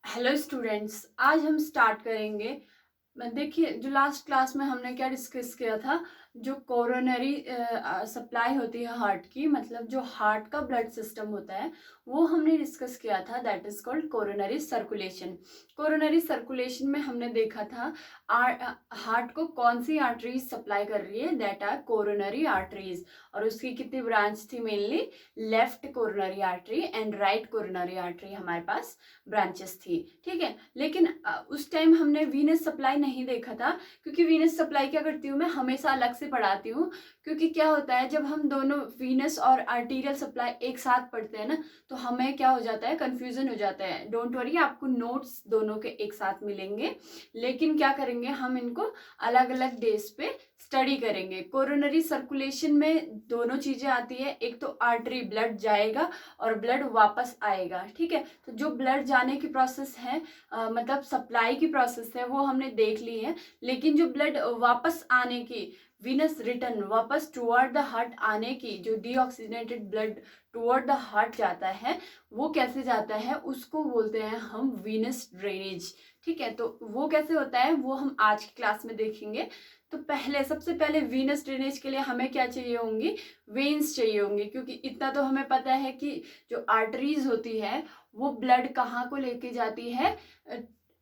Hello students, आज हम start करेंगे। देखिए, जो लास्ट क्लास में हमने क्या डिस्कस किया था, जो कोरोनरी सप्लाई होती है हार्ट की, मतलब जो हार्ट का ब्लड सिस्टम होता है, वो हमने डिस्कस किया था। That is called coronary circulation. Coronary circulation में हमने देखा था हार्ट को कौन सी आर्टरीज सप्लाई कर रही है, दैट आर कोरोनरी आर्टरीज। और उसकी कितनी ब्रांच थी? Mainly left coronary artery and right coronary artery हमारे पास ब्रांचेस थी। ठीक है, लेकिन उस टाइम हमने वीनस सप्लाई नहीं देखा था, क्योंकि वीनस सप्लाई क्या करती हूँ मैं हमेशा अलग से पढ़ाती हूँ। क्योंकि क्या होता है, जब हम दोनों वीनस और आर्टीरियल सप्लाई एक साथ पढ़ते हैं ना, तो हमें क्या हो जाता है, कंफ्यूजन हो जाता है। डोंट वरी, आपको नोट्स दोनों के एक साथ मिलेंगे, लेकिन क्या करेंगे हम इनको अलग अलग डेज पे स्टडी करेंगे। कोरोनरी सर्कुलेशन में दोनों चीजें आती है, एक तो आर्टरी ब्लड जाएगा और ब्लड वापस आएगा। ठीक है, तो जो ब्लड जाने की प्रोसेस है, मतलब सप्लाई की प्रोसेस है, वो हमने देख ली है। लेकिन जो ब्लड वापस आने की, वीनस रिटर्न वापस टुवर्ड द हार्ट आने की, जो deoxygenated blood toward the heart जाता है, वो कैसे जाता है, उसको बोलते हैं हम वीनस ड्रेनेज। ठीक है, तो वो कैसे होता है वो हम आज की क्लास में देखेंगे। तो सबसे पहले वीनस ड्रेनेज के लिए हमें क्या चाहिए होंगी? वेन्स चाहिए होंगे, क्योंकि इतना तो हमें पता है कि जो आर्टरीज होती है वो ब्लड कहाँ को लेके जाती है,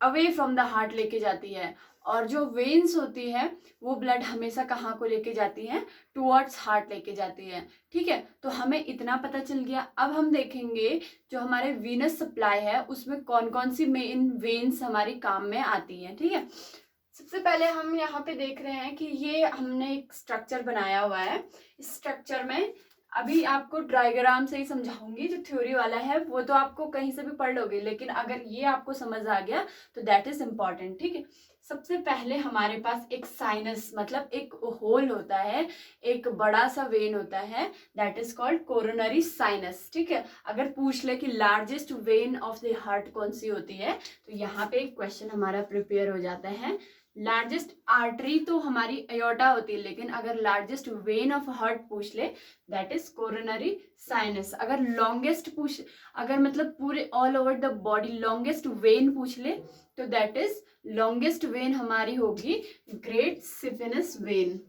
अवे फ्रॉम द हार्ट लेके जाती है। और जो वेन्स होती है वो ब्लड हमेशा कहाँ को लेके जाती है, टुवर्ड्स हार्ट लेके जाती है। ठीक है, तो हमें इतना पता चल गया। अब हम देखेंगे जो हमारे वीनस सप्लाई है उसमें कौन कौन सी मेन वेन्स हमारी काम में आती है। ठीक है, सबसे पहले हम यहाँ पे देख रहे हैं कि ये हमने एक स्ट्रक्चर बनाया हुआ है। इस स्ट्रक्चर में अभी आपको डायग्राम से ही समझाऊंगी, जो थ्योरी वाला है वो तो आपको कहीं से भी पढ़ लोगे, लेकिन अगर ये आपको समझ आ गया तो दैट इज इम्पॉर्टेंट। ठीक है, सबसे पहले हमारे पास एक साइनस, मतलब एक होल होता है, एक बड़ा सा वेन होता है, that is called coronary sinus. ठीक है, अगर पूछ ले कि largest when of the heart कौन सी होती है, तो यहाँ पे एक क्वेश्चन हमारा प्रिपेयर हो जाता है। लार्जेस्ट आर्टरी तो हमारी एयोर्टा होती है, लेकिन अगर लार्जेस्ट वेन ऑफ हार्ट पूछ ले, दैट इज कोरोनरी साइनस। अगर लॉन्गेस्ट पूछ, अगर मतलब पूरे all over the body longest when पूछ ले, तो दैट इज लॉन्गेस्ट वेन हमारी होगी ग्रेट सिफिनस वेन।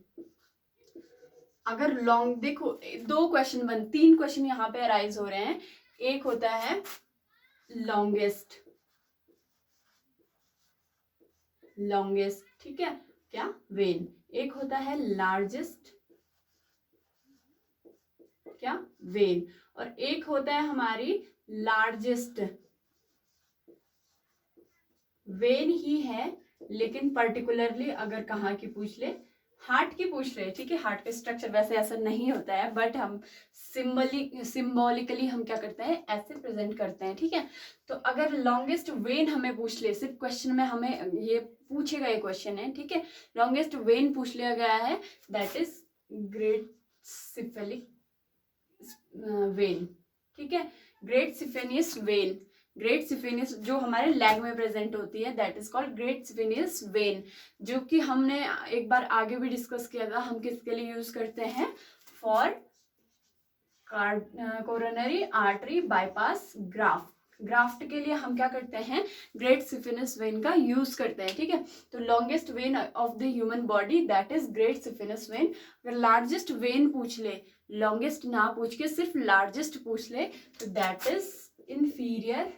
अगर लॉन्ग, देखो तीन क्वेश्चन यहाँ पे अराइज हो रहे हैं। एक होता है लॉन्गेस्ट, ठीक है, क्या वेन। एक होता है लार्जेस्ट, क्या वेन। और एक होता है हमारी लार्जेस्ट वेन ही है, लेकिन पर्टिकुलरली अगर कहाँ की पूछ ले, हार्ट की पूछ रहे। ठीक है, हार्ट का स्ट्रक्चर वैसे ऐसा नहीं होता है, बट हम सिंबॉलिकली हम क्या करते हैं, ऐसे प्रेजेंट करते हैं। ठीक है, तो अगर लॉन्गेस्ट वेन हमें पूछ ले, सिर्फ क्वेश्चन में हमें ये पूछेगा, ये क्वेश्चन है। ठीक है, लॉन्गेस्ट वेन पूछ लिया गया है, that is great cephalic vein. ठीक है, great saphenous vein. Great saphenous जो हमारे लेग में प्रेजेंट होती है, that is called great saphenous vein, जो कि हमने एक बार आगे भी डिस्कस किया था। हम किसके लिए यूज करते हैं? For coronary artery bypass graft. Graft के लिए हम क्या करते हैं? ग्रेट सिफिनस वेन का यूज करते हैं। ठीक है, तो longest when of the human body, that is great सिफिनस when. अगर लार्जेस्ट वेन पूछ ले, लॉन्गेस्ट ना पूछ के सिर्फ लार्जेस्ट पूछ ले, तो दैट इज इंफीरियर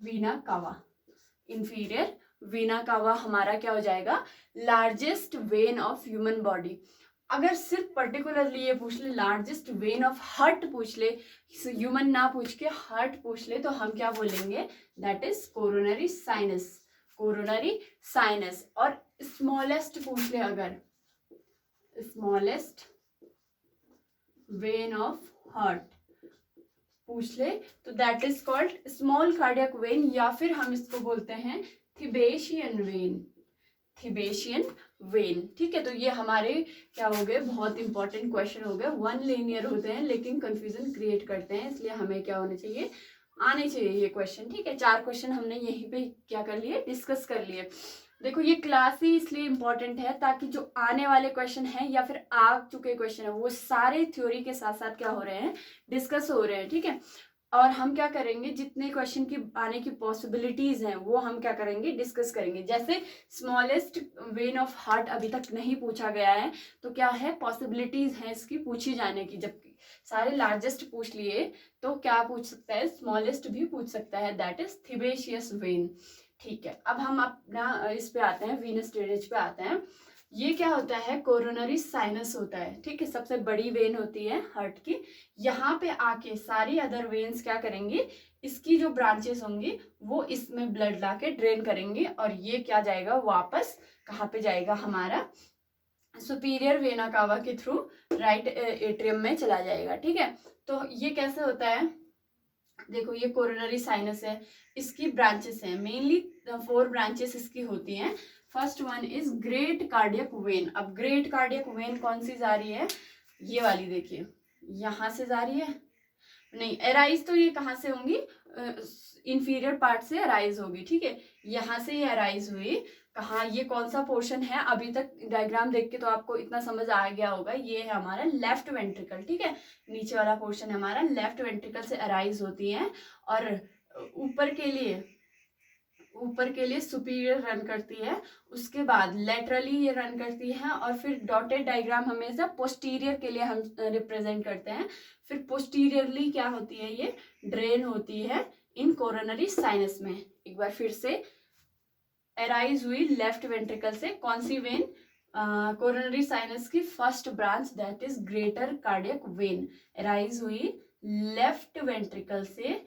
वीना कावा। इंफीरियर वीना कावा हमारा क्या हो जाएगा? Largest when of human body. अगर सिर्फ पर्टिकुलरली ये पूछ ले, लार्जेस्ट वेन ऑफ हार्ट पूछ ले, ह्यूमन ना पूछ के हार्ट पूछ ले, तो हम क्या बोलेंगे? That is coronary sinus. Coronary sinus. और स्मॉलेस्ट पूछ ले, अगर स्मॉलेस्ट वेन ऑफ हार्ट पूछ ले, तो that is called small cardiac vein, या फिर हम इसको बोलते हैं थिबेशियन वेन। थिबेशियन वेन। ठीक है, तो ये हमारे क्या हो गए, बहुत इंपॉर्टेंट क्वेश्चन हो गए। वन लीनियर होते हैं लेकिन कंफ्यूजन क्रिएट करते हैं, इसलिए हमें क्या होने चाहिए, आने चाहिए ये क्वेश्चन। ठीक है, 4 क्वेश्चन हमने यहीं पे क्या कर लिए, डिस्कस कर लिए। देखो, ये क्लास ही इसलिए इंपॉर्टेंट है ताकि जो आने वाले क्वेश्चन हैं या फिर आ चुके क्वेश्चन है, वो सारे थ्योरी के साथ साथ क्या हो रहे हैं, डिस्कस हो रहे हैं। ठीक है, और हम क्या करेंगे, जितने क्वेश्चन की आने की पॉसिबिलिटीज हैं वो हम क्या करेंगे, डिस्कस करेंगे। जैसे स्मॉलेस्ट वेन ऑफ हार्ट अभी तक नहीं पूछा गया है, तो क्या है, पॉसिबिलिटीज हैं इसकी पूछी जाने की। जबकि सारे लार्जेस्ट पूछ लिए तो क्या पूछ सकता है, स्मॉलेस्ट भी पूछ सकता है, दैट इज थिबेशियस वेन। ठीक है, अब हम अपना इस पे आते हैं, वीनस ड्रेनेज पे आते हैं। ये क्या होता है, कोरोनरी साइनस होता है। ठीक है, सबसे बड़ी वेन होती है हार्ट की। यहाँ पे आके सारी अदर वेन्स क्या करेंगे, इसकी जो ब्रांचेस होंगी वो इसमें ब्लड लाके ड्रेन करेंगे, और ये क्या जाएगा वापस, कहाँ पे जाएगा, हमारा सुपीरियर वेना कावा के थ्रू राइट एट्रियम में चला जाएगा। ठीक है, तो ये कैसे होता है, देखो ये कोरोनरी साइनस है, इसकी ब्रांचेस हैं, मेनली 4 ब्रांचेस इसकी होती हैं। First one is great cardiac vein. अब ग्रेट कार्डियक वेन कौन सी जा रही है, ये वाली देखिए, यहां से जा रही है, नहीं अराइज तो ये कहाँ से होंगी, इंफीरियर पार्ट से अराइज होगी। ठीक है, यहाँ से ये अराइज हुई, कहाँ, ये कौन सा पोर्शन है, अभी तक डायग्राम देख के तो आपको इतना समझ आ गया होगा, ये है हमारा लेफ्ट वेंट्रिकल। ठीक है, नीचे वाला पोर्शन हमारा लेफ्ट वेंट्रिकल से अराइज होती है, और ऊपर के लिए सुपीरियर रन करती है, उसके बाद लेटरली ये रन करती है, और फिर डॉटेड डायग्राम हमेशा पोस्टीरियर के लिए हम रिप्रेजेंट करते हैं। फिर पोस्टीरियरली क्या होती है, ये ड्रेन होती है इन कोरोनरी साइनस में। एक बार फिर से, अराइज हुई लेफ्ट वेंट्रिकल से, कौन सी वेन, कोरोनरी साइनस की first branch that is greater cardiac when, arise हुई लेफ्ट वेंट्रिकल से,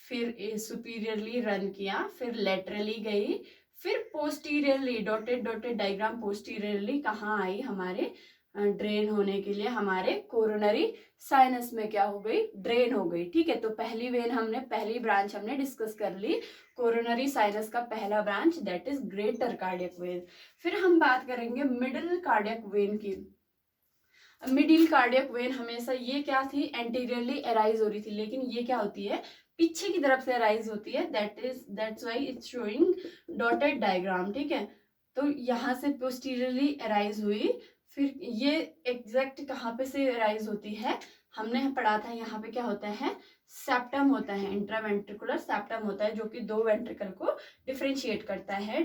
फिर सुपीरियरली रन किया, फिर लेटरली गई, फिर posteriorly, dotted dotted diagram, posteriorly कहाँ आई, हमारे ड्रेन होने के लिए हमारे कोरोनरी साइनस में क्या हो गई, ड्रेन हो गई। ठीक है, तो पहली वेन हमने, पहली ब्रांच हमने डिस्कस कर ली, कोरोनरी साइनस का पहला branch that is greater cardiac when. फिर हम बात करेंगे मिडिल कार्डियक वेन की। मिडिल कार्डियक वेन हमेशा ये क्या थी, एंटीरियरली अराइज हो रही थी, लेकिन ये क्या होती है, पीछे की तरफ से अराइज होती है, that's why it's showing dotted diagram. ठीक है, तो यहाँ से पोस्टीरियरली अराइज हुई, फिर ये एग्जैक्ट कहाँ पे से अराइज होती है, हमने पढ़ा था, यहाँ पे क्या होता है, सेप्टम होता है, इंट्रावेंट्रिकुलर सेप्टम होता है, जो कि 2 वेंट्रिकल को डिफ्रेंशिएट करता है,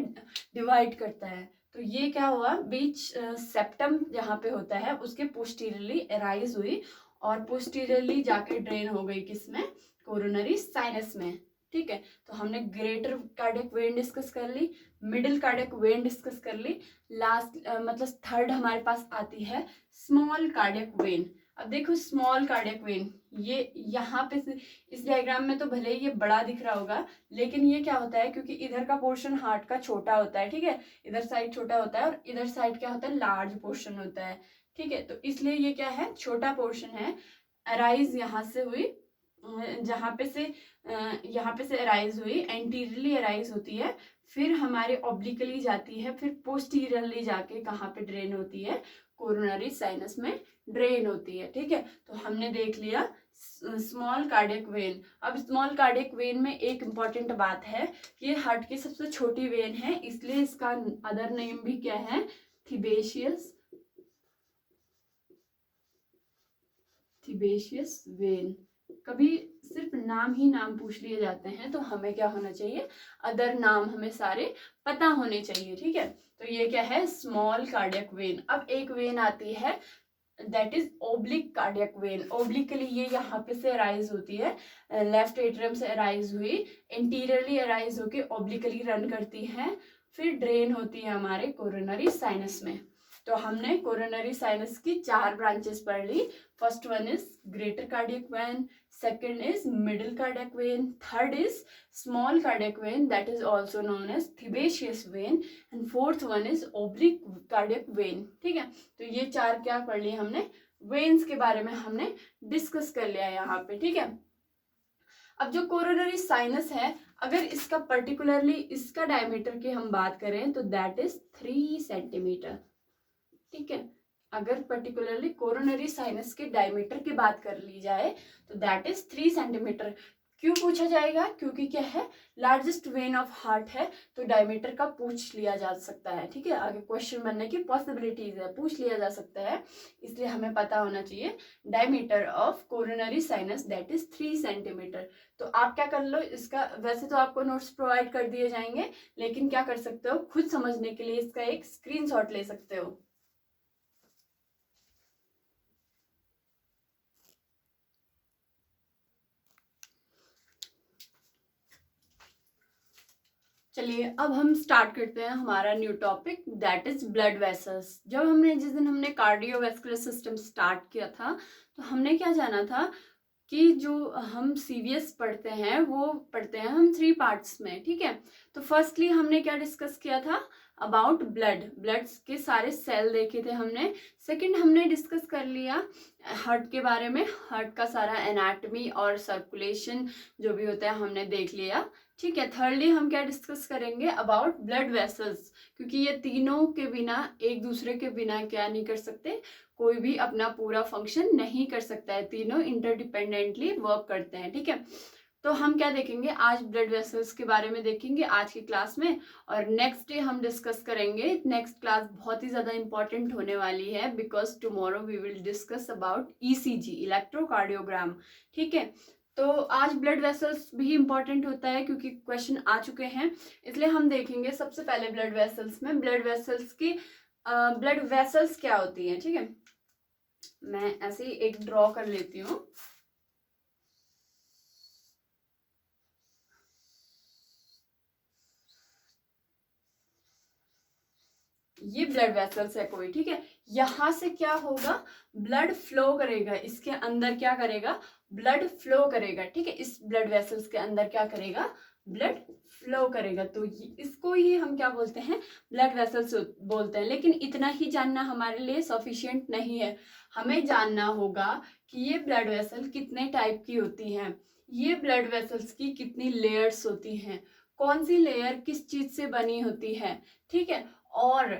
डिवाइड करता है। तो ये क्या हुआ, बीच सेप्टम जहाँ पे होता है उसके पोस्टीरियरली अराइज हुई, और पोस्टीरियरली जाके ड्रेन हो गई किसमें, कोरोनरी साइनस में। ठीक है, तो हमने ग्रेटर कार्डियक वेन डिस्कस कर ली, मिडिल कार्डियक वेन डिस्कस कर ली, लास्ट मतलब थर्ड हमारे पास आती है स्मॉल कार्डियक वेन। अब देखो स्मॉल कार्डियक वेन, ये यहाँ पे इस डायग्राम में तो भले ही ये बड़ा दिख रहा होगा, लेकिन ये क्या होता है, क्योंकि इधर का पोर्शन हार्ट का छोटा होता है। ठीक है, इधर साइड छोटा होता है, और इधर साइड क्या होता है, लार्ज पोर्शन होता है। ठीक है, तो इसलिए ये क्या है, छोटा पोर्शन है, अराइज यहाँ से हुई, यहाँ पे से अराइज हुई, एंटीरियरली अराइज होती है, फिर हमारे ऑब्लिकली जाती है, फिर पोस्टीरियरली जाके कहाँ पे ड्रेन होती है, कोरोनरी साइनस में ड्रेन होती है। ठीक है, तो हमने देख लिया स्मॉल कार्डियक वेन। अब स्मॉल कार्डियक वेन में एक इंपॉर्टेंट बात है कि ये हार्ट की सबसे छोटी वेन है, इसलिए इसका अदर नेम भी क्या है, थिबेशियस वेन। कभी सिर्फ नाम ही नाम पूछ लिए जाते हैं, तो हमें क्या होना चाहिए, अदर नाम हमें सारे पता होने चाहिए। ठीक है, तो ये क्या है, स्मॉल कार्डियक वेन। अब एक वेन आती है that is oblique cardiac vein. Obliquely ये यहाँ पे से अराइज होती है, लेफ्ट एट्रियम से अराइज हुई, इंटीरियरली अराइज होके ओब्लिकली रन करती है, फिर ड्रेन होती है हमारे कोरोनरी साइनस में। तो हमने कोरोनरी साइनस की 4 ब्रांचेस पढ़ ली। First one is greater cardiac vein, second is middle cardiac vein, third is small cardiac vein that is also known as thibaceous vein, and fourth one is oblique cardiac vein। ठीक है, तो ये 4 क्या पढ़ लिए हमने, वेन्स के बारे में हमने डिस्कस कर लिया यहाँ पे। ठीक है, अब जो कोरोनरी साइनस है, अगर इसका पर्टिकुलरली इसका डायमीटर की हम बात करें तो दैट इज 3 सेंटीमीटर। ठीक है, अगर पर्टिकुलरली कोरोनरी साइनस के डायमीटर की बात कर ली जाए तो दैट इज 3 सेंटीमीटर। क्यों पूछा जाएगा? क्योंकि क्या है, लार्जेस्ट वेन ऑफ हार्ट है तो डायमीटर का पूछ लिया जा सकता है। ठीक है, आगे क्वेश्चन बनने की पॉसिबिलिटीज है, पूछ लिया जा सकता है, इसलिए हमें पता होना चाहिए diameter of coronary sinus that is 3 centimetre. तो आप क्या कर लो इसका, वैसे तो आपको नोट्स प्रोवाइड कर दिए जाएंगे, लेकिन क्या कर सकते हो, खुद समझने के लिए इसका एक स्क्रीनशॉट ले सकते हो। चलिए अब हम स्टार्ट करते हैं हमारा new topic that is blood vessels. जिस दिन हमने कार्डियोवैस्कुलर सिस्टम स्टार्ट किया था तो हमने क्या जाना था कि जो हम सीवीएस पढ़ते हैं वो पढ़ते हैं हम 3 पार्ट्स में। ठीक है, तो फर्स्टली हमने क्या डिस्कस किया था, अबाउट ब्लड के सारे सेल देखे थे हमने। सेकंड हमने डिस्कस कर लिया हार्ट के बारे में, हार्ट का सारा एनाटॉमी और सर्कुलेशन जो भी होता है हमने देख लिया। ठीक है, थर्डली हम क्या डिस्कस करेंगे, अबाउट ब्लड वेसल्स, क्योंकि ये तीनों के बिना, एक दूसरे के बिना क्या नहीं कर सकते, कोई भी अपना पूरा फंक्शन नहीं कर सकता है, तीनों इंटरडिपेंडेंटली वर्क करते हैं। ठीक है, तो हम क्या देखेंगे आज, ब्लड वेसल्स के बारे में देखेंगे आज की क्लास में, और नेक्स्ट डे हम डिस्कस करेंगे। नेक्स्ट क्लास बहुत ही ज़्यादा इंपॉर्टेंट होने वाली है because tomorrow we will discuss about ECG, electrocardiogram. ठीक है, तो आज ब्लड वेसल्स भी इंपॉर्टेंट होता है क्योंकि क्वेश्चन आ चुके हैं, इसलिए हम देखेंगे सबसे पहले ब्लड वेसल्स में, ब्लड वेसल्स क्या होती है। ठीक है, मैं ऐसे ही एक ड्रॉ कर लेती हूँ। ये ब्लड वेसल्स है कोई। ठीक है, यहां से क्या होगा, ब्लड फ्लो करेगा, इसके अंदर क्या करेगा, ब्लड फ्लो करेगा। ठीक है, इस ब्लड वेसल्स के अंदर क्या करेगा, ब्लड फ्लो करेगा, तो इसको ही हम क्या बोलते हैं, ब्लड वेसल्स बोलते हैं। लेकिन इतना ही जानना हमारे लिए सफिशिएंट नहीं है, हमें जानना होगा कि ये ब्लड वेसल कितने टाइप की होती हैं, ये ब्लड वेसल्स की कितनी लेयर्स होती हैं, कौन सी लेयर किस चीज से बनी होती है। ठीक है, और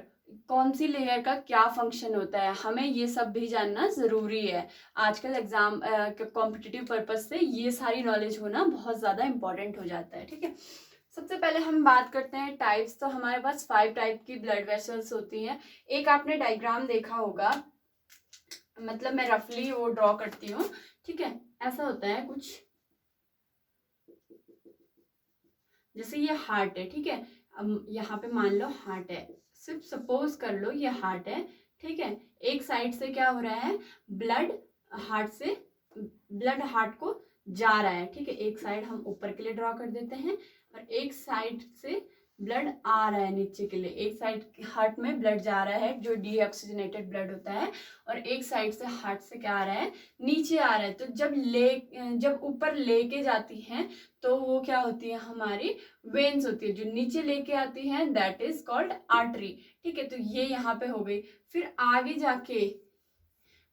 कौन सी लेयर का क्या फंक्शन होता है, हमें ये सब भी जानना जरूरी है। आजकल एग्जाम कॉम्पिटिटिव पर्पज से ये सारी नॉलेज होना बहुत ज़्यादा इंपॉर्टेंट हो जाता है। ठीक है, सबसे पहले हम बात करते हैं टाइप्स। तो हमारे पास 5 टाइप की ब्लड वेसल्स होती हैं। एक आपने डायग्राम देखा होगा, मतलब मैं रफली वो ड्रॉ करती हूँ। ठीक है, ऐसा होता है कुछ, जैसे ये हार्ट है। ठीक है, अब यहाँ पे मान लो हार्ट है, सिर्फ सपोज कर लो ये हार्ट है। ठीक है, एक साइड से क्या हो रहा है, ब्लड हार्ट को जा रहा है। ठीक है, एक साइड हम ऊपर के लिए ड्रॉ कर देते हैं और एक साइड से ब्लड आ रहा है नीचे के लिए। एक साइड हार्ट में ब्लड जा रहा है जो डीऑक्सीजनेटेड ब्लड होता है, और एक साइड से हार्ट से क्या आ रहा है, नीचे आ रहा है। तो जब ऊपर लेके जाती हैं तो वो क्या होती है, हमारी वेन्स होती है। जो नीचे लेके आती हैं दैट इज कॉल्ड आर्टरी। ठीक है, तो ये यहाँ पे हो गई। फिर आगे जाके,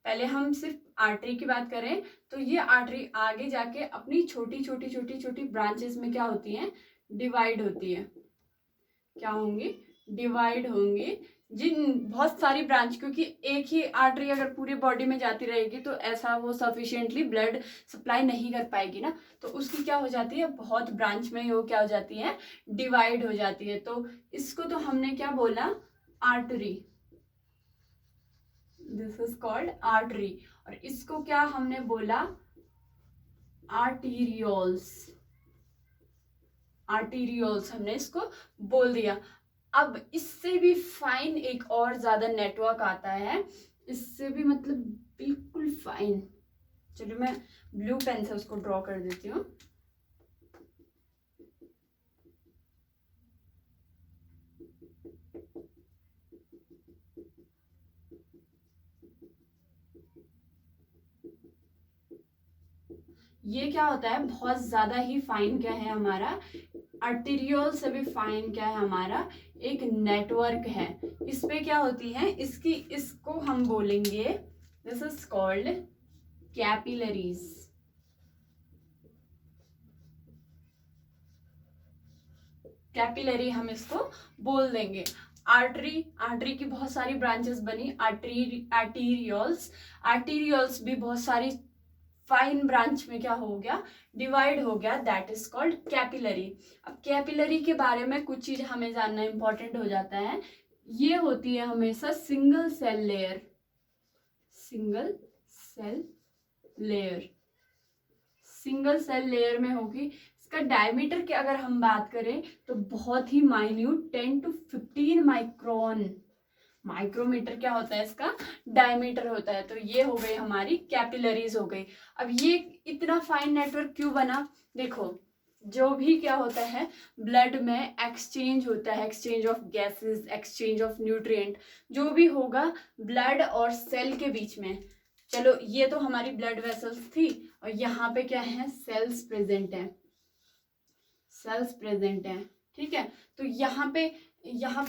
पहले हम सिर्फ आर्टरी की बात करें तो ये आर्टरी आगे जाके अपनी छोटी छोटी छोटी छोटी ब्रांचेस में क्या होती हैं, डिवाइड होती है। क्या होंगी, डिवाइड होंगी, जिन बहुत सारी ब्रांच, क्योंकि एक ही आर्टरी अगर पूरी बॉडी में जाती रहेगी तो ऐसा वो सफिशिएंटली ब्लड सप्लाई नहीं कर पाएगी ना, तो उसकी क्या हो जाती है, बहुत ब्रांच में वो क्या हो जाती है, डिवाइड हो जाती है। तो इसको तो हमने क्या बोला, artery, this is called artery. और इसको क्या हमने बोला, आर्टीरियोल्स, आर्टीरियोल्स हमने इसको बोल दिया। अब इससे भी फाइन एक और ज्यादा नेटवर्क आता है, इससे भी मतलब बिल्कुल फाइन। चलो मैं ब्लू पेन से उसको ड्रॉ कर देती हूँ। ये क्या होता है, बहुत ज्यादा ही फाइन क्या है हमारा, आर्टेरियोल से भी फाइन क्या है हमारा, एक नेटवर्क है। इस पे क्या होती है, इसको हम बोलेंगे, this is called capillaries. Capillary हम इसको बोल देंगे। आर्टरी की बहुत सारी ब्रांचेस बनी, आर्टीरियोल्स भी बहुत सारी फाइन ब्रांच में क्या हो गया, डिवाइड हो गया, दैट इज कॉल्ड कैपिलरी। अब कैपिलरी के बारे में कुछ चीज हमें जानना इंपॉर्टेंट हो जाता है। ये होती है हमेशा single cell layer, single cell layer, single cell layer में होगी। इसका डायमीटर की अगर हम बात करें तो बहुत ही माइन्यूट 10 to 15 माइक्रोन, माइक्रोमीटर क्या होता है, इसका डायमीटर होता है। तो ये हो गई हमारी कैपिलरीज हो गई। अब ये इतना फाइन नेटवर्क क्यों बना, देखो जो भी क्या होता है ब्लड में एक्सचेंज होता है, exchange of gases, exchange of nutrient, जो भी होगा ब्लड और सेल के बीच में। चलो ये तो हमारी ब्लड वेसल्स थी, और यहाँ पे क्या है, सेल्स प्रेजेंट है, सेल्स प्रेजेंट है, ठीक है। तो यहाँ पे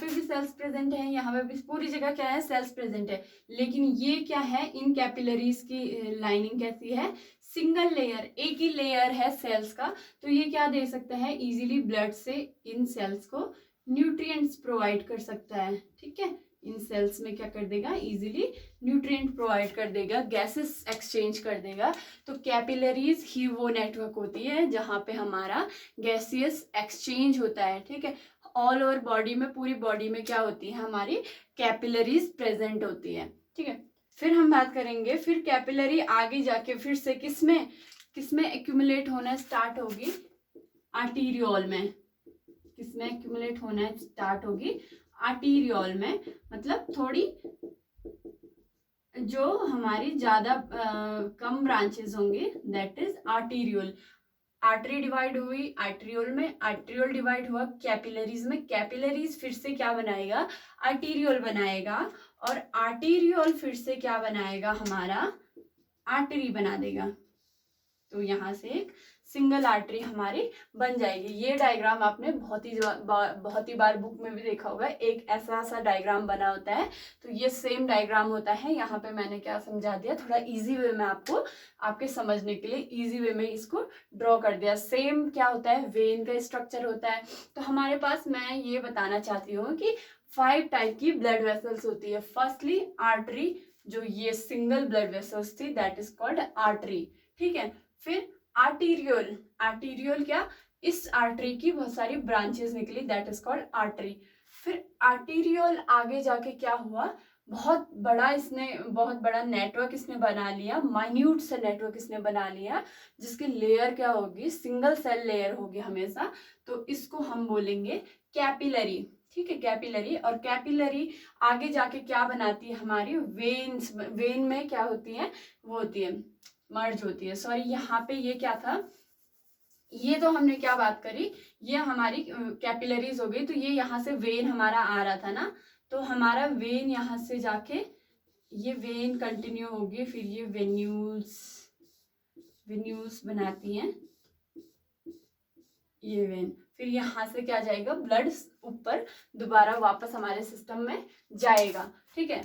भी सेल्स प्रेजेंट है, यहाँ पे भी, पूरी जगह क्या है, सेल्स प्रेजेंट है। लेकिन ये क्या है, इन कैपिलरीज की लाइनिंग कैसी है, सिंगल लेयर, एक ही लेयर है सेल्स का। तो ये क्या दे सकता है, इजीली ब्लड से इन सेल्स को न्यूट्रिएंट्स प्रोवाइड कर सकता है, ठीक है। इन सेल्स में क्या कर देगा, इजीली न्यूट्रिएंट प्रोवाइड कर देगा, गैसेस एक्सचेंज कर देगा। तो कैपिलरीज ही वो नेटवर्क होती है जहाँ पे हमारा गैसियस एक्सचेंज होता है, ठीक है। ऑल ओवर बॉडी में, पूरी बॉडी में क्या होती है, हमारी कैपिलरीज प्रेजेंट होती है, ठीक है। फिर हम बात करेंगे, फिर कैपिलरी आगे जाके फिर से किसमें एक्यूमुलेट होना स्टार्ट होगी, आर्टीरियोल में। किसमें एक्यूमुलेट होना स्टार्ट होगी, आर्टीरियोल में। मतलब थोड़ी जो हमारी ज्यादा कम ब्रांचेस होंगे, that is arteriole. Artery divide हुई आर्ट्रियोल में, आर्ट्रियोल डिवाइड हुआ कैपिलरीज में, कैपिलरीज फिर से क्या बनाएगा, आर्टीरियोल बनाएगा, और आर्टीरियोल फिर से क्या बनाएगा, हमारा आर्टरी बना देगा। तो यहाँ से एक सिंगल आर्टरी हमारी बन जाएगी। ये डायग्राम आपने बहुत ही बार बुक में भी देखा होगा, एक ऐसा डायग्राम बना होता है। तो ये सेम डायग्राम होता है। यहाँ पे मैंने क्या समझा दिया, थोड़ा इजी वे में आपको, आपके समझने के लिए इजी वे में इसको ड्रॉ कर दिया। सेम क्या होता है, वेन का स्ट्रक्चर होता है। तो हमारे पास, मैं ये बताना चाहती हूँ कि 5 टाइप की ब्लड वेसल्स होती है। फर्स्टली आर्टरी, जो ये सिंगल ब्लड वेसल्स थी, दैट इज कॉल्ड आर्टरी, ठीक है। फिर आर्टीरियोल, आर्टीरियोल क्या, इस आर्टरी की बहुत सारी ब्रांचेस निकली, दैट इज कॉल्ड आर्टरी। फिर आर्टीरियोल आगे जाके क्या हुआ, बहुत बड़ा नेटवर्क इसने बना लिया, माइन्यूट से नेटवर्क इसने बना लिया, जिसकी लेयर क्या होगी, सिंगल सेल लेयर होगी हमेशा। तो इसको हम बोलेंगे कैपिलरी, ठीक है, कैपिलरी। और कैपिलरी आगे जाके क्या बनाती है, हमारी वेन्स, वेन में क्या होती है, वो होती है, मर्ज होती है। सॉरी, यहाँ पे ये क्या था, ये तो हमने क्या बात करी, ये हमारी कैपिलरीज हो गई। तो ये यहाँ से वेन हमारा आ रहा था ना, तो हमारा वेन यहाँ से जाके ये वेन कंटिन्यू होगी, फिर ये वेन्यूल्स बनाती हैं ये वेन। फिर यहाँ से क्या जाएगा, ब्लड ऊपर दोबारा वापस हमारे सिस्टम में जाएगा, ठीक है।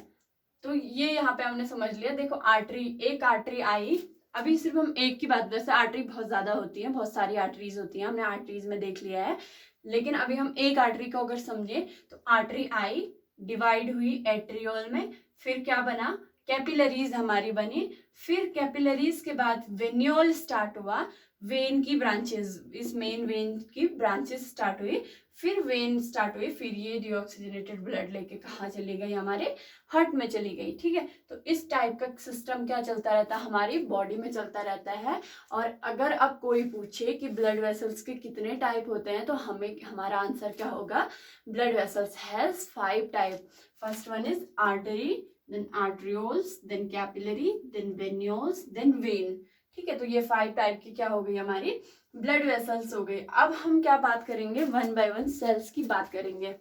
तो ये यहाँ पे हमने समझ लिया। देखो आर्टरी, एक आर्टरी आई, अभी सिर्फ हम एक की बात, वैसे आर्टरी बहुत ज्यादा होती है, बहुत सारी आर्टरीज होती हैं, हमने आर्टरीज में देख लिया है। लेकिन अभी हम एक आर्टरी को अगर समझे, तो आर्टरी आई, डिवाइड हुई एट्रियोल में, फिर क्या बना, कैपिलरीज हमारी बनी। फिर कैपिलरीज के बाद वेन्यूल स्टार्ट हुआ, वेन की ब्रांचेस, इस मेन वेन की ब्रांचेस स्टार्ट हुई, फिर वेन स्टार्ट हुई, फिर ये डीऑक्सीजनेटेड ब्लड लेके कहाँ चली गई, हमारे हार्ट में चली गई, ठीक है। तो इस टाइप का सिस्टम क्या चलता रहता है, हमारी बॉडी में चलता रहता है। और अगर अब कोई पूछे कि ब्लड वेसल्स के कितने टाइप होते हैं, तो हमारा आंसर क्या होगा, blood vessels has 5 type. First one is artery, then arterioles, then capillary, then venules, then vein, ठीक है। तो ये 5 टाइप की क्या हो गई, हमारी ब्लड वेसल्स हो गई। अब हम क्या बात करेंगे, 1 बाय 1 सेल्स की बात करेंगे।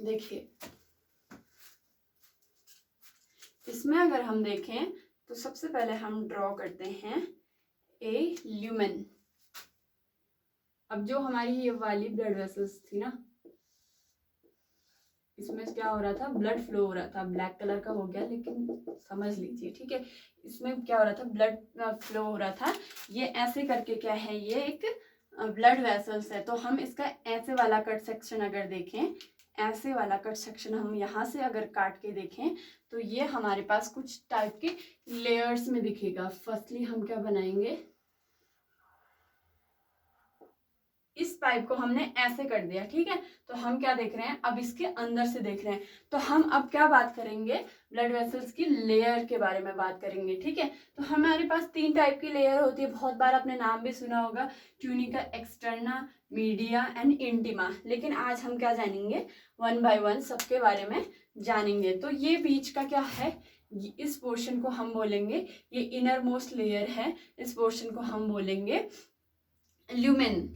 देखिए, इसमें अगर हम देखें तो सबसे पहले हम ड्रॉ करते हैं ए ल्यूमेन। अब जो हमारी ये वाली ब्लड वेसल्स थी ना, इसमें क्या हो रहा था, ब्लड फ्लो हो रहा था, ब्लैक कलर का हो गया लेकिन समझ लीजिए, ठीक है। इसमें क्या हो रहा था, ब्लड फ्लो हो रहा था। ये ऐसे करके क्या है, ये एक ब्लड वेसल्स है। तो हम इसका ऐसे वाला कट सेक्शन अगर देखें, ऐसे वाला कट सेक्शन हम यहाँ से अगर काट के देखें तो ये हमारे पास कुछ टाइप के लेयर्स में दिखेगा। फर्स्टली हम क्या बनाएंगे, इस पाइप को हमने ऐसे कर दिया, ठीक है। तो हम क्या देख रहे हैं, अब इसके अंदर से देख रहे हैं। तो हम अब क्या बात करेंगे, ब्लड वेसल्स की लेयर के बारे में बात करेंगे, ठीक है। तो हमारे पास 3 टाइप की लेयर होती है, बहुत बार आपने नाम भी सुना होगा, tunica externa, media and intima. लेकिन आज हम क्या जानेंगे, 1 बाय 1 सबके बारे में जानेंगे। तो ये बीच का क्या है, इस पोर्शन को हम बोलेंगे, ये इनर मोस्ट लेयर है, इस पोर्शन को हम बोलेंगे ल्यूमेन।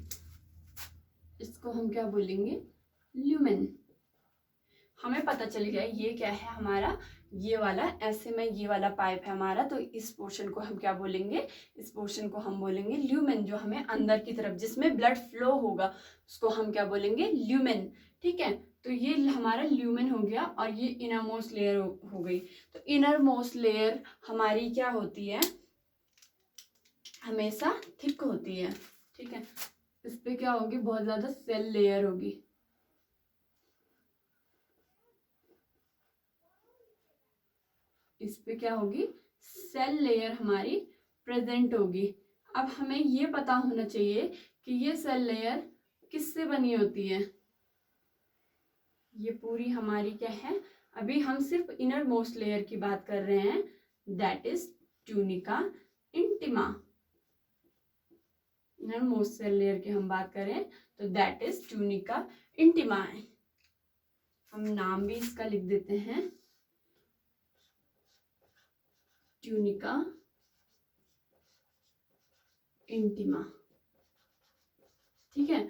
इसको हम क्या बोलेंगे, ल्यूमेन। हमें पता चल गया ये क्या है हमारा, ये वाला ऐसे में ये वाला पाइप है हमारा। तो इस पोर्शन को हम क्या बोलेंगे, इस पोर्शन को हम बोलेंगे ल्यूमेन। जो हमें अंदर की तरफ जिसमें ब्लड फ्लो होगा उसको हम क्या बोलेंगे, ल्यूमेन, ठीक है। तो ये हमारा ल्यूमेन हो गया और ये इनर मोस्ट लेयर हो गई। तो इनर मोस्ट लेयर हमारी क्या होती है, हमेशा थिक होती है, ठीक है। इस पे क्या होगी, बहुत ज्यादा सेल लेयर होगी। इस पे क्या होगी, सेल लेयर हमारी प्रेजेंट होगी। अब हमें ये पता होना चाहिए कि ये सेल लेयर किससे बनी होती है। ये पूरी हमारी क्या है, अभी हम सिर्फ इनर मोस्ट लेयर की बात कर रहे हैं, that is tunica intima. Inner most cell layer की हम बात करें तो दैट इज ट्यूनिका इंटिमा। हम नाम भी इसका लिख देते हैं, ट्यूनिका इंटिमा, ठीक है।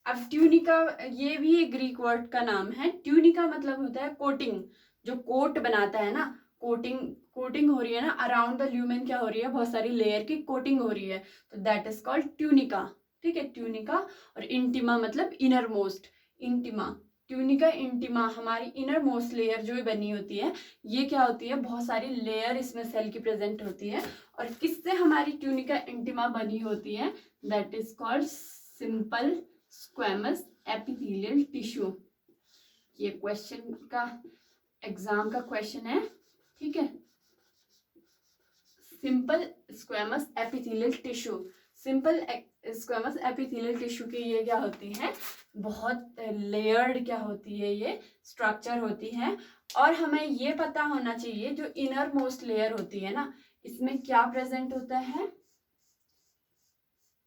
अब ट्यूनिका ये भी एक ग्रीक वर्ड का नाम है। ट्यूनिका मतलब होता है कोटिंग, जो कोट बनाता है ना, कोटिंग हो रही है ना अराउंड द ल्यूमेन, क्या हो रही है, बहुत सारी लेयर की कोटिंग हो रही है, तो दैट इज कॉल्ड ट्यूनिका, ठीक है। ट्यूनिका और इंटिमा मतलब inner most, intima, tunica intima हमारी इनर मोस्ट लेयर जो बनी होती है, ये क्या होती है, बहुत सारी लेयर इसमें सेल की प्रेजेंट होती है। और किससे हमारी ट्यूनिका इंटिमा बनी होती है, that is called simple squamous epithelial tissue. ये क्वेश्चन का, एग्जाम का क्वेश्चन है, ठीक है। Simple squamous epithelial tissue, simple squamous epithelial tissue की ये क्या होती है, बहुत लेयर्ड क्या होती है, ये स्ट्रक्चर होती है। और हमें ये पता होना चाहिए जो इनर मोस्ट लेयर होती है ना, इसमें क्या प्रेजेंट होता है।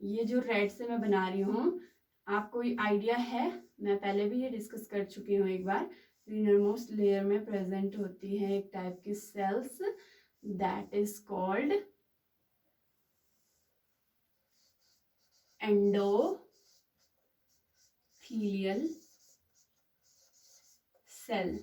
ये जो रेड से मैं बना रही हूँ, आपको कोई आइडिया है, मैं पहले भी ये डिस्कस कर चुकी हूँ एक बार। इनर मोस्ट लेयर में प्रेजेंट होती है एक टाइप की cells, that is called endothelial cell,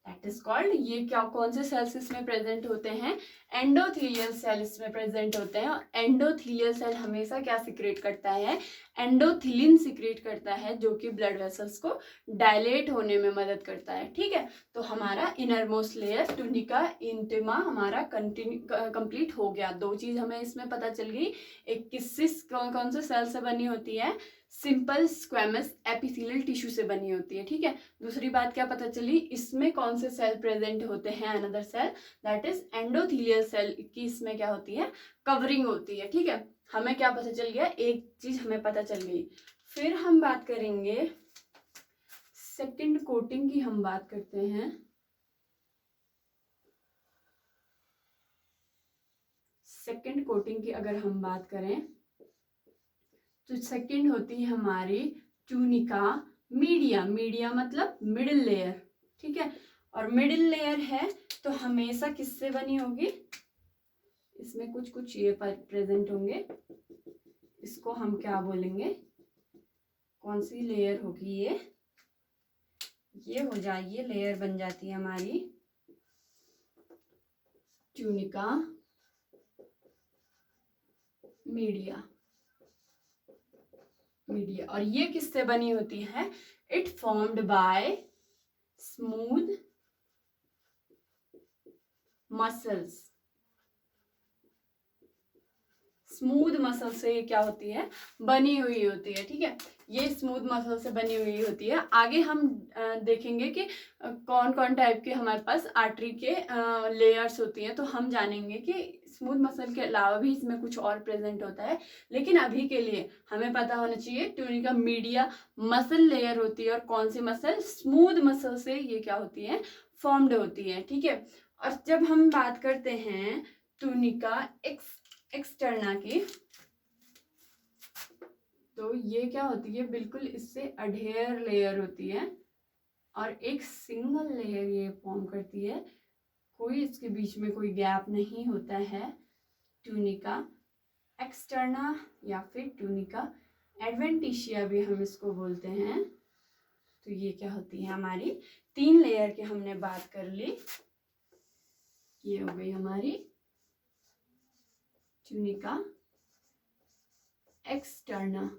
that is called, ये क्या, कौन से सेल्स इसमें प्रेजेंट होते हैं, एंडोथेलियल सेल इसमें प्रेजेंट होते हैं। और एंडोथेलियल सेल हमेशा क्या सिक्रेट करता है, एंडोथिलिन सिक्रेट करता है, जो कि ब्लड वेसल्स को डायलेट होने में मदद करता है, ठीक है। तो हमारा inner most layer tunica intima हमारा कंप्लीट हो गया। 2 चीज हमें इसमें पता चल गई, एक किससे कौन से सेल से बनी होती है, सिंपल स्क्वेमस एपिथेलियल टिश्यू से बनी होती है, ठीक है। दूसरी बात क्या पता चली, इसमें कौन से सेल प्रेजेंट होते हैं, another cell that is endothelial cell की इसमें क्या होती है, कवरिंग होती है, ठीक है। हमें क्या पता चल गया, एक चीज हमें पता चल गई। फिर हम बात करेंगे सेकंड कोटिंग की, हम बात करते हैं सेकंड कोटिंग की। अगर हम बात करें तो सेकंड होती है हमारी ट्यूनिका मीडिया, मीडिया मतलब मिडिल लेयर, ठीक है। और मिडिल लेयर है तो हमेशा किससे बनी होगी, इसमें कुछ कुछ ये प्रेजेंट होंगे, इसको हम क्या बोलेंगे, कौन सी लेयर होगी, ये हो जाए, ये लेयर बन जाती है हमारी ट्यूनिका मीडिया, मीडिया। और ये किससे बनी होती है, it formed by smooth muscles, smooth muscle से ये क्या होती है, बनी हुई होती है, ठीक है। ये स्मूथ मसल से बनी हुई होती है। आगे हम देखेंगे कि कौन कौन टाइप के हमारे पास आर्टरी के लेयर्स होती हैं, तो हम जानेंगे कि स्मूथ मसल के अलावा भी इसमें कुछ और प्रेजेंट होता है। लेकिन अभी के लिए हमें पता होना चाहिए ट्यूनिका मीडिया मसल लेयर होती है और कौन सी मसल, स्मूथ मसल से ये क्या होती है, फॉर्म्ड होती है। ठीक है, और जब हम बात करते हैं ट्यूनिका एक्सटर्ना की, तो ये क्या होती है, बिल्कुल इससे अडेयर लेयर होती है और एक सिंगल लेयर ये फॉर्म करती है, कोई इसके बीच में कोई गैप नहीं होता है। ट्यूनिका एक्सटर्ना या फिर ट्यूनिका एडवेंटिशिया भी हम इसको बोलते हैं। तो ये क्या होती है, हमारी 3 लेयर की हमने बात कर ली। ये हो गई हमारी ट्यूनिका एक्सटर्ना।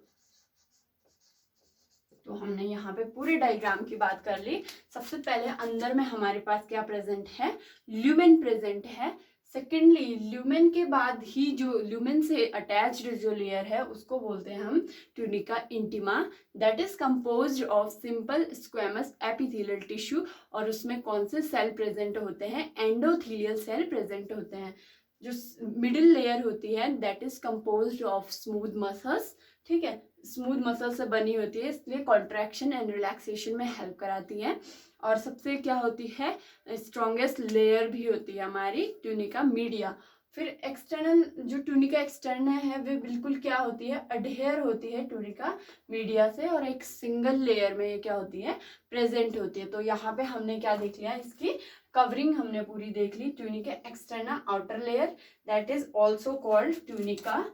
तो हमने यहाँ पे पूरे डायग्राम की बात कर ली। सबसे पहले अंदर में हमारे पास क्या प्रेजेंट है, ल्यूमेन प्रेजेंट है। सेकेंडली ल्यूमेन के बाद ही जो ल्यूमेन से अटैच्ड जो लेयर है उसको बोलते हैं हम tunica intima, that is composed of simple squamous epithelial tissue. और उसमें कौन से सेल प्रेजेंट होते हैं, एंडोथेलियल सेल प्रेजेंट होते हैं। जो मिडिल लेयर होती है that is composed of smooth muscles. ठीक है, स्मूथ मसल से बनी होती है, इसलिए कॉन्ट्रैक्शन एंड रिलैक्सेशन में हेल्प कराती है। और सबसे क्या होती है, स्ट्रॉन्गेस्ट लेयर भी होती है हमारी ट्यूनिका मीडिया। फिर एक्सटर्नल जो ट्यूनिका एक्सटर्नल है वे बिल्कुल क्या होती है, अडहेयर होती है ट्यूनिका मीडिया से, और एक सिंगल लेयर में ये क्या होती है, प्रेजेंट होती है। तो यहाँ पे हमने क्या देख लिया, इसकी कवरिंग हमने पूरी देख ली। Tunica external outer layer that is also called tunica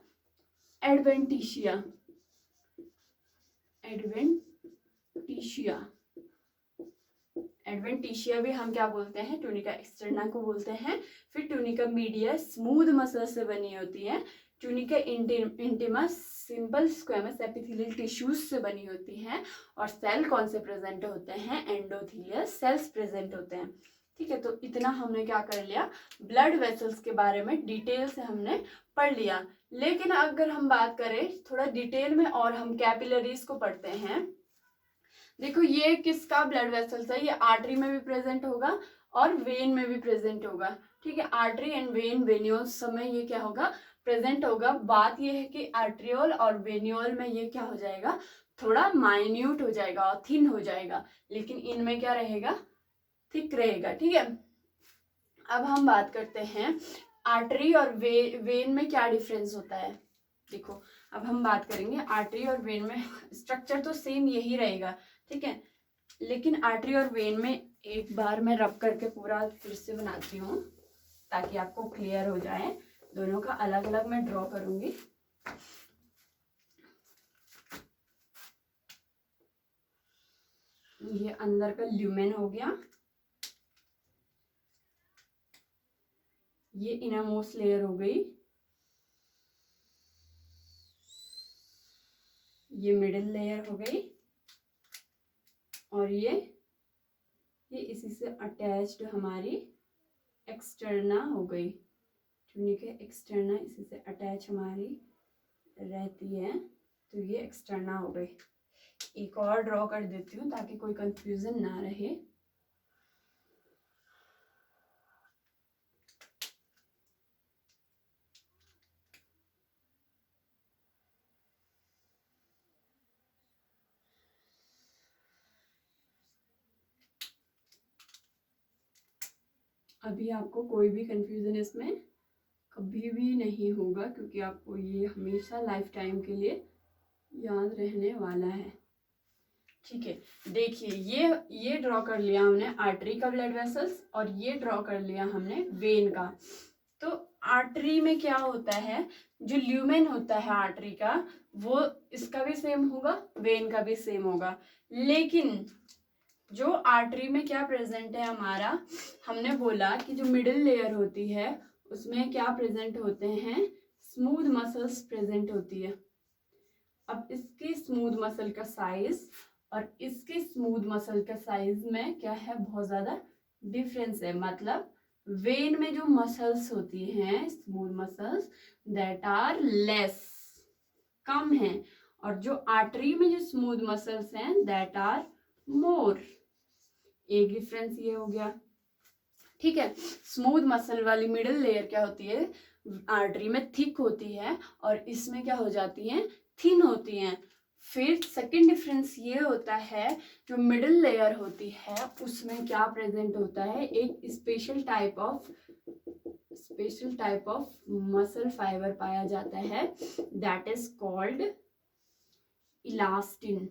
adventitia. Adventitia भी हम क्या बोलते हैं, ट्यूनिका एक्सटर्ना को बोलते हैं। फिर ट्यूनिका मीडिया स्मूथ मसल से बनी होती है। Tunica intima simple squamous epithelial tissues से बनी होती है। और सेल कौन से प्रेजेंट होते हैं, एंडोथेलियल सेल्स प्रेजेंट होते हैं। ठीक है, तो इतना हमने क्या कर लिया, ब्लड वेसल्स के बारे में डिटेल से हमने पढ़ लिया। लेकिन अगर हम बात करें थोड़ा डिटेल में और हम कैपिलरीज को पढ़ते हैं, देखो ये किसका ब्लड वेसल्स है, ये आर्टरी में भी प्रेजेंट होगा और वेन में भी प्रेजेंट होगा। ठीक है, आर्टरी एंड वेन, वेन्यूल समय ये क्या होगा, प्रेजेंट होगा। बात ये है कि आर्ट्रियोल और वेन्यूल में ये क्या हो जाएगा, थोड़ा माइन्यूट हो जाएगा और थिन हो जाएगा, लेकिन इनमें क्या रहेगा, थिक रहेगा। ठीक है, अब हम बात करते हैं आर्टरी और वेन में क्या डिफरेंस होता है। देखो अब हम बात करेंगे आर्टरी और वेन में, स्ट्रक्चर तो सेम यही रहेगा। ठीक है, लेकिन आर्टरी और वेन में एक बार मैं रब करके पूरा फिर से बनाती हूँ ताकि आपको क्लियर हो जाए। दोनों का अलग अलग मैं ड्रॉ करूंगी। ये अंदर का ल्यूमेन हो गया, ये इनरमोस्ट लेयर हो गई, ये मिडिल लेयर हो गई, और ये इसी से अटैच्ड हमारी एक्सटर्ना हो गई। ट्यूनिका एक्सटर्ना इसी से अटैच हमारी रहती है, तो ये एक्सटर्ना हो गई। एक और ड्रॉ कर देती हूँ ताकि कोई कंफ्यूजन ना रहे। अभी आपको कोई भी कंफ्यूजन इसमें कभी भी नहीं होगा, क्योंकि आपको ये हमेशा लाइफ टाइम के लिए याद रहने वाला है। ठीक है, देखिए ये ड्रॉ कर लिया हमने आर्टरी का ब्लड वेसल्स, और ये ड्रॉ कर लिया हमने वेन का। तो आर्टरी में क्या होता है, जो ल्यूमेन होता है आर्टरी का, वो इसका भी सेम होगा, वेन का भी सेम होगा। लेकिन जो आर्टरी में क्या प्रेजेंट है हमारा, हमने बोला कि जो मिडिल लेयर होती है उसमें क्या प्रेजेंट होते हैं, स्मूथ मसल्स प्रेजेंट होती है। अब इसके स्मूथ मसल का साइज और इसके स्मूथ मसल का साइज में क्या है, बहुत ज्यादा डिफरेंस है। मतलब वेन में जो मसल्स होती हैं smooth muscles that are less, कम है, और जो आर्टरी में जो स्मूथ मसल्स हैं दैट आर मोर। एक डिफरेंस ये हो गया, ठीक है। स्मूथ मसल वाली मिडिल लेयर क्या होती है, आर्टरी में थिक होती है और इसमें क्या हो जाती है, थिन होती हैं। फिर सेकंड डिफरेंस ये होता है, जो मिडिल लेयर होती है उसमें क्या प्रेजेंट होता है, एक special type of muscle fibre पाया जाता है दैट इज कॉल्ड इलास्टिन।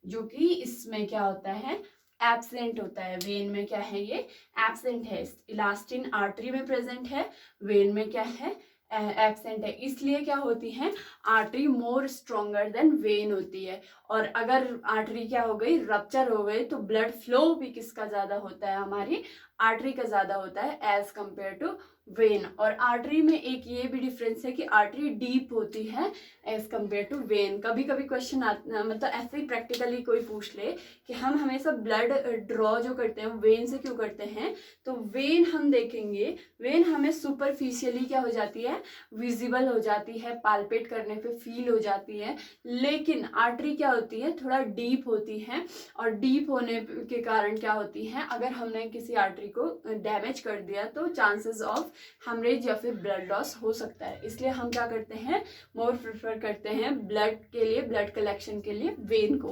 जो कि इसमें क्या होता है, एब्सेंट होता है। वेन में क्या है, ये एब्सेंट है। इलास्टिन आर्टरी में प्रेजेंट है, वेन में क्या है, एब्सेंट है। इसलिए क्या होती है, artery more stronger then when होती है। और अगर आर्टरी क्या हो गई, रप्चर हो गई, तो ब्लड फ्लो भी किसका ज्यादा होता है, हमारी आर्टरी का ज्यादा होता है एज कंपेयर टू वेन। और आर्टरी में एक ये भी डिफरेंस है कि आर्टरी डीप होती है एज कंपेयर टू वेन। कभी कभी क्वेश्चन आता, मतलब ऐसे ही प्रैक्टिकली कोई पूछ ले कि हम हमेशा ब्लड ड्रॉ जो करते हैं वेन से क्यों करते हैं, तो वेन हम देखेंगे, वेन हमें सुपरफिशियली क्या हो जाती है, विजिबल हो जाती है, पाल्पेट करने पे फील हो जाती है। लेकिन आर्टरी क्या होती है, थोड़ा डीप होती है। और डीप होने के कारण क्या होती है, अगर हमने किसी आर्टरी को डैमेज कर दिया तो चांसेस ऑफ हेमरेज या फिर ब्लड लॉस हो सकता है। इसलिए हम क्या करते हैं, मोर प्रेफर करते हैं ब्लड के लिए, ब्लड कलेक्शन के लिए वेन को।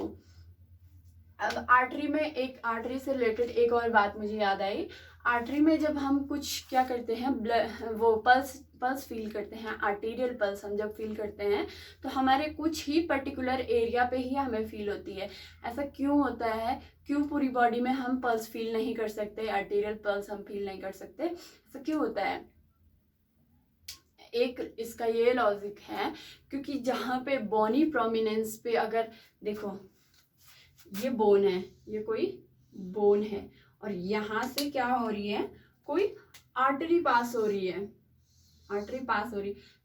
अब आर्टरी में, एक आर्टरी से रिलेटेड एक और बात मुझे याद आई। आर्टरी में जब हम कुछ क्या करते हैं, वो पल्स फील करते हैं, आर्टीरियल पल्स हम जब फील करते हैं तो हमारे कुछ ही पर्टिकुलर एरिया पे ही हमें फील होती है। ऐसा क्यों होता है, क्यों पूरी बॉडी में हम पल्स फील नहीं कर सकते, आर्टीरियल पल्स हम फील नहीं कर सकते, ऐसा क्यों होता है? एक इसका ये लॉजिक है, क्योंकि जहाँ पे बोनी प्रोमिनेंस पे, अगर देखो ये बोन है, ये कोई बोन है और यहाँ से क्या हो रही है, कोई आर्टरी पास हो रही है,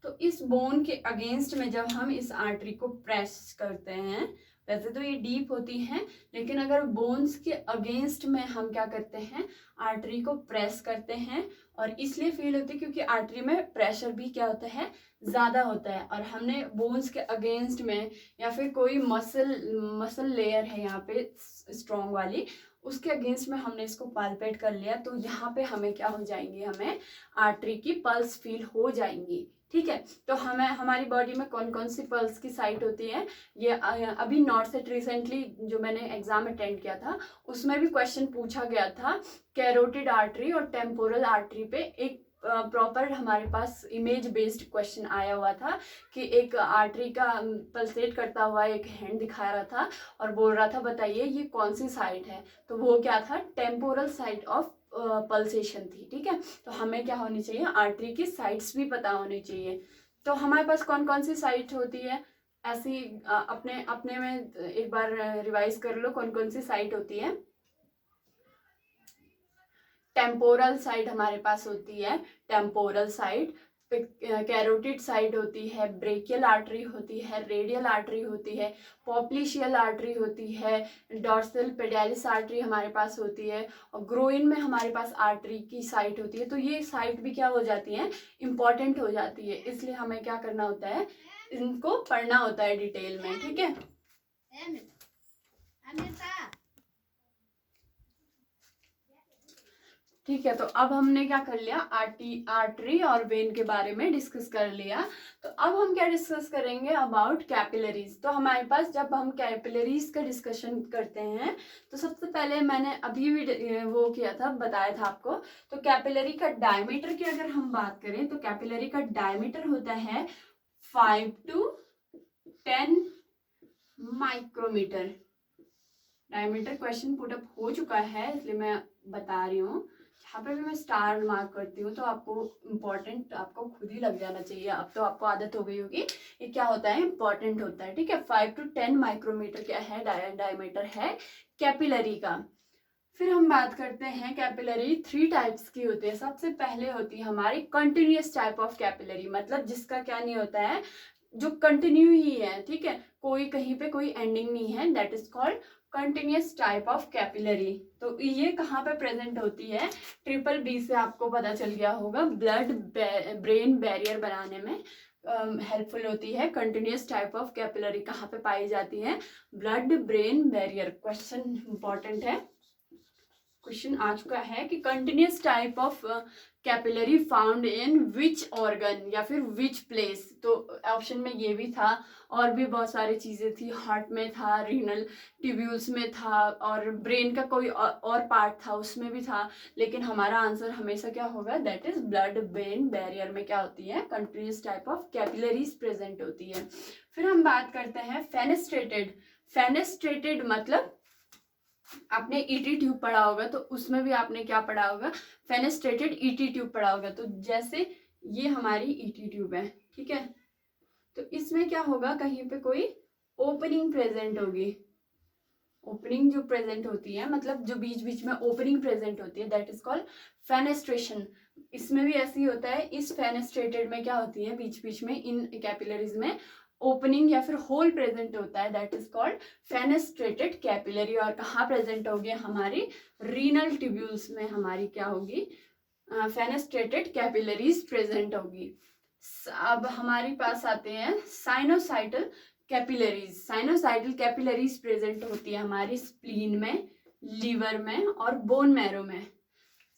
तो इस बोन के अगेंस्ट में जब हम इस आर्टरी को प्रेस करते हैं, वैसे तो ये डीप होती हैं, लेकिन अगर बोन्स के अगेंस्ट में हम क्या करते हैं, आर्टरी को प्रेस करते हैं, और इसलिए फील होती है क्योंकि आर्टरी में प्रेशर भी क्या होता है, ज़्यादा होता है। और हमने बोन्स के अगेंस्ट में या फिर कोई मसल लेयर है यहाँ पे स्ट्रॉन्ग वाली, उसके अगेंस्ट में हमने इसको पाल्पेट कर लिया, तो यहाँ पे हमें क्या हो जाएंगी, हमें आर्टरी की पल्स फील हो जाएंगी, ठीक है। तो हमें हमारी बॉडी में कौन कौन सी पल्स की साइट होती है, ये अभी नॉट सेट रिसेंटली जो मैंने एग्जाम अटेंड किया था उसमें भी क्वेश्चन पूछा गया था। कैरोटिड आर्टरी और टेम्पोरल आर्टरी पे एक प्रॉपर हमारे पास इमेज बेस्ड क्वेश्चन आया हुआ था कि एक आर्टरी का पल्सेट करता हुआ एक हैंड दिखा रहा था और बोल रहा था बताइए ये कौन सी साइट है, तो वो क्या था, टेम्पोरल साइट ऑफ पल्सेशन थी, ठीक है। तो हमें क्या होनी चाहिए, आर्टरी की साइट्स भी पता होनी चाहिए। तो हमारे पास कौन कौन सी साइट होती है, ऐसी अपने अपने में एक बार रिवाइज कर लो कौन कौन सी साइट होती है। टेम्पोरल साइड हमारे पास होती है, टेम्पोरल साइड, कैरोटिड साइड होती है, ब्रेकियल आर्टरी होती है, रेडियल आर्टरी होती है, पॉप्लिशियल आर्टरी होती है, डॉर्सल पेडालिस आर्टरी हमारे पास होती है, और ग्रोइन में हमारे पास आर्टरी की साइट होती है। तो ये साइट भी क्या हो जाती है, इंपॉर्टेंट हो जाती है, इसलिए हमें क्या करना होता है, इनको पढ़ना होता है डिटेल में, ठीक है। ठीक है, तो अब हमने क्या कर लिया, आर्टरी और वेन के बारे में डिस्कस कर लिया। तो अब हम क्या डिस्कस करेंगे, अबाउट कैपिलरीज। तो हमारे पास जब हम कैपिलरीज का डिस्कशन करते हैं तो सबसे पहले मैंने अभी भी वो किया था, बताया था आपको। तो कैपिलरी का डायमीटर की अगर हम बात करें तो कैपिलरी का डायमीटर होता है 5 to 10 micrometre. Diameter question put up हो चुका है इसलिए मैं बता रही हूँ। यहाँ पे भी मैं स्टार मार्क करती हूँ तो आपको इम्पोर्टेंट आपको खुद ही लग जाना चाहिए। अब तो आपको आदत हो गई होगी ये क्या होता है, इम्पोर्टेंट होता है, ठीक है। 5 to 10 माइक्रोमीटर क्या है, डायमीटर है कैपिलरी का। फिर हम बात करते हैं, कैपिलरी 3 टाइप्स की होती है। सबसे पहले होती है हमारी कंटिन्यूअस टाइप ऑफ कैपिलरी, मतलब जिसका क्या नहीं होता है, जो कंटिन्यू ही है, ठीक है, कोई कहीं पे कोई एंडिंग नहीं है, that is called continuous type of capillary. तो ये कहाँ पे प्रेजेंट होती है? ट्रिपल बी से आपको पता चल गया होगा, ब्लड ब्रेन बैरियर बनाने में हेल्पफुल होती है। कंटिन्यूस टाइप ऑफ कैपिलरी कहाँ पे पाई जाती है? Blood brain barrier. Question important है, क्वेश्चन आ चुका है कि continuous type of capillary found in which organ या फिर विच प्लेस। तो ऑप्शन में ये भी था, और भी बहुत सारी चीज़ें थी, हार्ट में था, रीनल ट्यूब्यूल्स में था, और ब्रेन का कोई और पार्ट था उसमें भी था, लेकिन हमारा आंसर हमेशा क्या होगा? That is blood brain barrier में क्या होती है? Continuous type of capillaries present होती है। फिर हम बात करते हैं फेनेस्ट्रेटेड। फेनेस्ट्रेटेड मतलब आपने ईटी ट्यूब पढ़ा होगा, तो उसमें भी आपने क्या पढ़ा होगा? फेनेस्ट्रेटेड ईटी ट्यूब पढ़ा होगा। तो जैसे ये हमारी ईटी ट्यूब है, ठीक है, तो इसमें क्या होगा? कहीं पे कोई ओपनिंग प्रेजेंट होगी। ओपनिंग जो प्रेजेंट होती है, मतलब जो बीच बीच में ओपनिंग प्रेजेंट होती है, दैट इज कॉल्ड फेनेस्ट्रेशन। इसमें भी ऐसे ही होता है। इस फेनेस्ट्रेटेड में क्या होती है? बीच बीच में इन कैपिलरीज में ओपनिंग या फिर होल प्रेजेंट होता है, that is called fenestrated capillary. और कहाँ प्रेजेंट होगी? हमारी रीनल ट्यूब्यूल्स में हमारी क्या होगी? फेनेस्ट्रेटेड कैपिलरीज प्रेजेंट होगी। अब हमारे पास आते हैं साइनोसाइटल कैपिलरीज। साइनोसाइटल कैपिलरीज प्रेजेंट होती है हमारी स्प्लीन में, लीवर में और बोन मैरो में।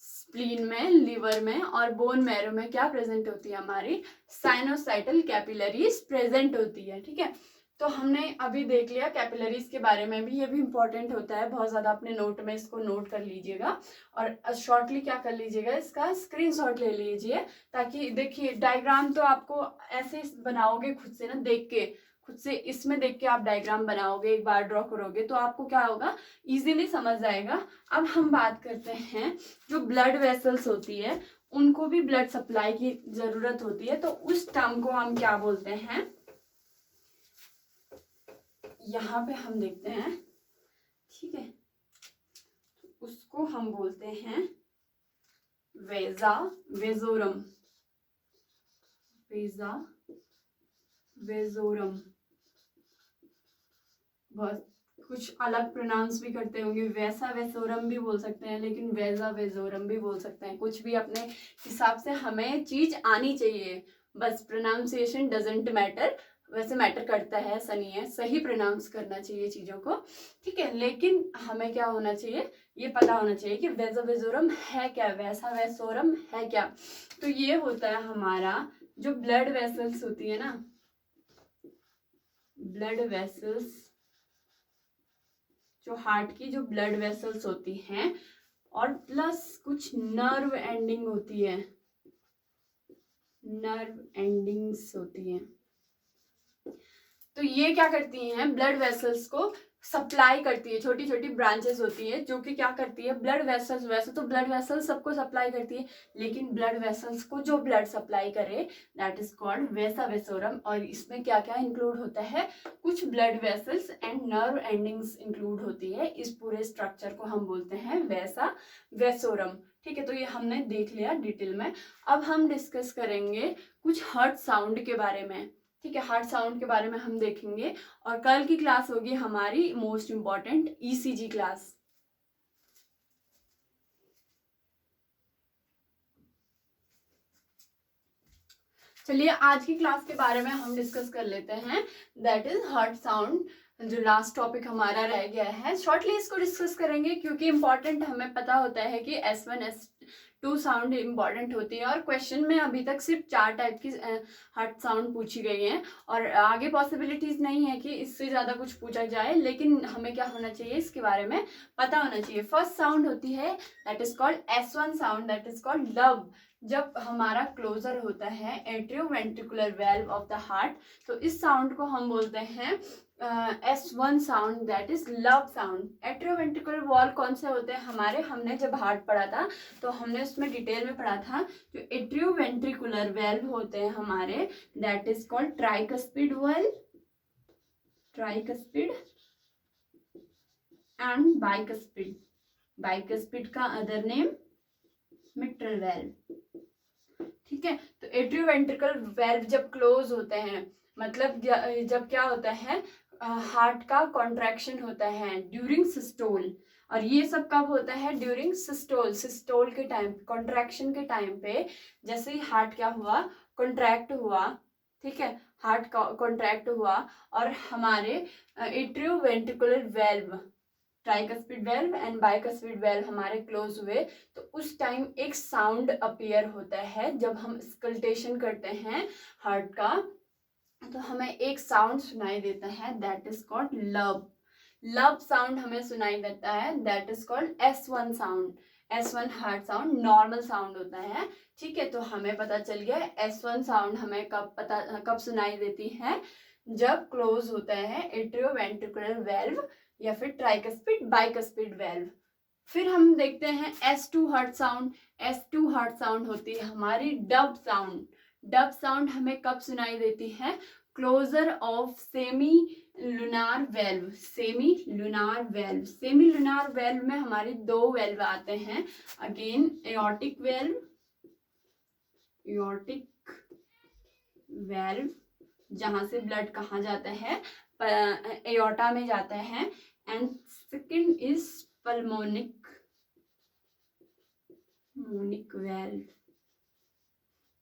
स्प्लीन में, लीवर में और बोन मैरो में क्या प्रेजेंट होती है? हमारी साइनोसाइटल कैपिलरीज प्रेजेंट होती है, ठीक है। तो हमने अभी देख लिया कैपिलरीज के बारे में भी, ये भी इंपॉर्टेंट होता है बहुत ज़्यादा। अपने नोट में इसको नोट कर लीजिएगा और शॉर्टली क्या कर लीजिएगा? इसका स्क्रीनशॉट ले लीजिए, ताकि देखिए डायग्राम तो आपको ऐसे बनाओगे खुद से ना, देख के, खुद से इसमें देख के आप डायग्राम बनाओगे, एक बार ड्रॉ करोगे तो आपको क्या होगा? इजीली समझ जाएगा। अब हम बात करते हैं, जो ब्लड वेसल्स होती है उनको भी ब्लड सप्लाई की जरूरत होती है, तो उस टर्म को हम क्या बोलते हैं? यहाँ पे हम देखते हैं, ठीक है, उसको हम बोलते हैं वेजा वेजोरम। वेजा वेजोरम। बहुत कुछ अलग प्रोनाउंस भी करते होंगे, वैसा वेसोरम भी बोल सकते हैं, लेकिन वेजा वेजोरम भी बोल सकते हैं। कुछ भी अपने हिसाब से हमें चीज आनी चाहिए, बस प्रोनाउंसिएशन डजेंट मैटर। वैसे मैटर करता है, ऐसा नहीं है, सही प्रोनाउंस करना चाहिए चीजों को, ठीक है। लेकिन हमें क्या होना चाहिए? ये पता होना चाहिए कि वेजा वेजोरम है क्या, वैसा वेसोरम है क्या। तो ये होता है हमारा जो ब्लड वेसल्स होती है ना, ब्लड वेसल्स, जो हार्ट की जो ब्लड वेसल्स होती हैं, और प्लस कुछ नर्व एंडिंग होती है, नर्व एंडिंग्स होती हैं। तो ये क्या करती हैं? ब्लड वेसल्स को सप्लाई करती है। छोटी छोटी ब्रांचेस होती है जो कि क्या करती है? ब्लड वेसल्स, वैसे तो ब्लड वेसल्स सबको सप्लाई करती है, लेकिन ब्लड वेसल्स को जो ब्लड सप्लाई करे दैट इज कॉल्ड वेसा वेसोरम। और इसमें क्या क्या इंक्लूड होता है? कुछ blood vessels and nerve endings include होती है। इस पूरे स्ट्रक्चर को हम बोलते हैं वेसा वेसोरम, ठीक है। तो ये हमने देख लिया डिटेल में। अब हम डिस्कस करेंगे कुछ हार्ट साउंड के बारे में, ठीक है। हार्ट साउंड के बारे में हम देखेंगे, और कल की क्लास होगी हमारी मोस्ट इंपॉर्टेंट ईसीजी क्लास। चलिए आज की क्लास के बारे में हम डिस्कस कर लेते हैं, दैट इज हार्ट साउंड। जो लास्ट टॉपिक हमारा रह गया है, शॉर्टली इसको डिस्कस करेंगे, क्योंकि इंपॉर्टेंट हमें पता होता है कि S1 S2 साउंड इंपॉर्टेंट होती है, और क्वेश्चन में अभी तक सिर्फ 4 टाइप की हार्ट साउंड पूछी गई हैं, और आगे पॉसिबिलिटीज नहीं है कि इससे ज़्यादा कुछ पूछा जाए, लेकिन हमें क्या होना चाहिए? इसके बारे में पता होना चाहिए। फर्स्ट साउंड होती है that is called S1 sound, that is called love. जब हमारा क्लोजर होता है atrioventricular valve of the heart, तो इस साउंड को हम बोलते हैं S1 sound, that is love sound. Atrioventricular wall कौन से होते हैं हमारे? हमने जब हार्ट पढ़ा था तो हमने उसमें डिटेल में पढ़ा था, जो एट्रियोवेंट्रिकुलर वेल्व होते हैं हमारे, that is called tricuspid valve, tricuspid and bicuspid. Bicuspid का अदर नेम मिट्रल वेल्व, ठीक है। तो एट्रियोवेंट्रिकल वेल्व जब क्लोज होते हैं, मतलब जब क्या होता है? हार्ट का कॉन्ट्रैक्शन होता है ड्यूरिंग सिस्टोल, और ये सब कब होता है? ड्यूरिंग सिस्टोल, सिस्टोल के टाइम, कॉन्ट्रैक्शन के टाइम पे जैसे ही हार्ट क्या हुआ, कॉन्ट्रैक्ट हुआ, ठीक है, हार्ट कॉन्ट्रैक्ट हुआ और हमारे atrioventricular valve, tricuspid valve and bicuspid valve हमारे क्लोज हुए, तो उस टाइम एक साउंड अपीयर होता है। जब हम स्कल्टेशन करते हैं हार्ट का तो हमें एक साउंड सुनाई देता है, that is called love. Love sound हमें सुनाई देता है, that is called S1 sound. S1 heart sound normal sound होता है, ठीक है। तो हमें पता चल गया S1 साउंड हमें कब सुनाई देती है? जब क्लोज होता है एट्रियोवेंट्रिकुलर वेल्व या फिर ट्राइकस्पिड बाइकस्पिड वेल्व। फिर हम देखते हैं S2 heart sound. S2 heart sound होती है हमारी डब साउंड। डब साउंड हमें कब सुनाई देती है? Closure of semi lunar valve. Semi lunar valve, semi lunar valve में हमारे दो वेल्व आते हैं, again aortic valve, aortic valve जहां से ब्लड कहाँ जाता है? एओर्टा में जाता है, and second is pulmonic valve,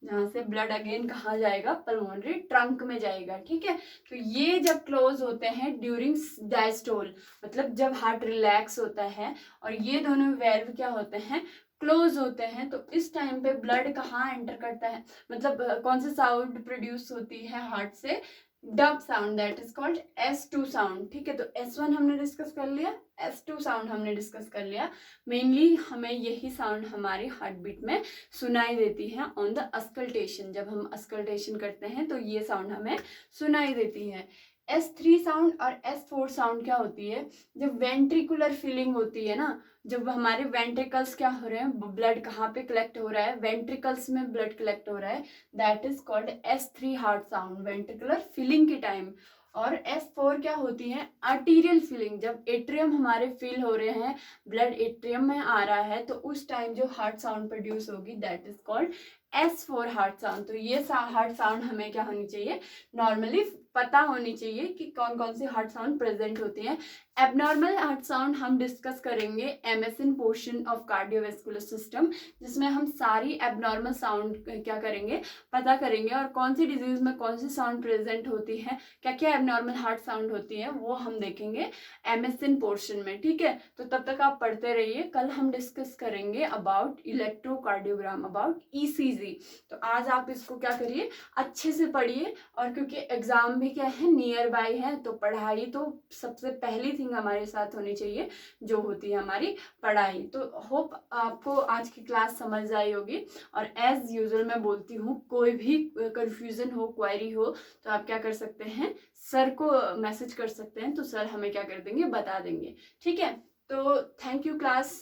जहाँ से ब्लड अगेन कहाँ जाएगा? पल्मोनरी ट्रंक में जाएगा, ठीक है। तो ये जब क्लोज होते हैं ड्यूरिंग डायस्टोल, मतलब जब हार्ट रिलैक्स होता है और ये दोनों वेल्व क्या होते हैं? क्लोज होते हैं, तो इस टाइम पे ब्लड कहाँ एंटर करता है, मतलब कौन सी साउंड प्रोड्यूस होती है हार्ट से? Dub sound, that is called S2 sound, ठीक है। तो S1 हमने डिस्कस कर लिया, S2 साउंड हमने डिस्कस कर लिया। मेनली हमें यही साउंड हमारी हार्ट बीट में सुनाई देती है ऑन द अस्कल्टेशन। जब हम अस्कल्टेशन करते हैं तो ये साउंड हमें सुनाई देती है। S3 साउंड और S4 साउंड क्या होती है? जब वेंट्रिकुलर फीलिंग होती है ना, जब हमारे वेंट्रिकल्स क्या हो रहे हैं, ब्लड कहाँ पे कलेक्ट हो रहा है? वेंट्रिकल्स में ब्लड कलेक्ट हो रहा है, that is called S3 heart sound, ventricular feeling के टाइम। और S4 क्या होती है? आर्टीरियल फीलिंग, जब एट्रियम हमारे फील हो रहे हैं, ब्लड एट्रियम में आ रहा है, तो उस टाइम जो हार्ट साउंड प्रोड्यूस होगी, that is called S4 heart sound. तो ये हार्ट साउंड हमें क्या होनी चाहिए? नॉर्मली पता होनी चाहिए कि कौन कौन सी हार्ट साउंड प्रेजेंट होती हैं। एबनॉर्मल हार्ट साउंड हम डिस्कस करेंगे MSN portion of cardiovascular system, जिसमें हम सारी एबनॉर्मल साउंड क्या करेंगे? पता करेंगे, और कौन सी डिजीज में कौन सी साउंड प्रेजेंट होती है, क्या क्या एबनॉर्मल हार्ट साउंड होती है, वो हम देखेंगे MSN पोर्शन में, ठीक है। तो तब तक आप पढ़ते रहिए, कल हम डिस्कस करेंगे अबाउट इलेक्ट्रोकार्डियोग्राम, अबाउट ECG। तो आज आप इसको क्या करिए? अच्छे से पढ़िए, और क्योंकि एग्जाम भी क्या है, नियर बाय है, तो पढ़ाई तो सबसे पहली थिंग हमारे साथ होनी चाहिए, जो होती है हमारी पढ़ाई। तो होप आपको आज की क्लास समझ आई होगी, और एज यूजुअल मैं बोलती हूँ, कोई भी कंफ्यूजन हो, क्वेरी हो, तो आप क्या कर सकते हैं? सर को मैसेज कर सकते हैं, तो सर हमें क्या कर देंगे? बता देंगे, ठीक है। तो थैंक यू क्लास।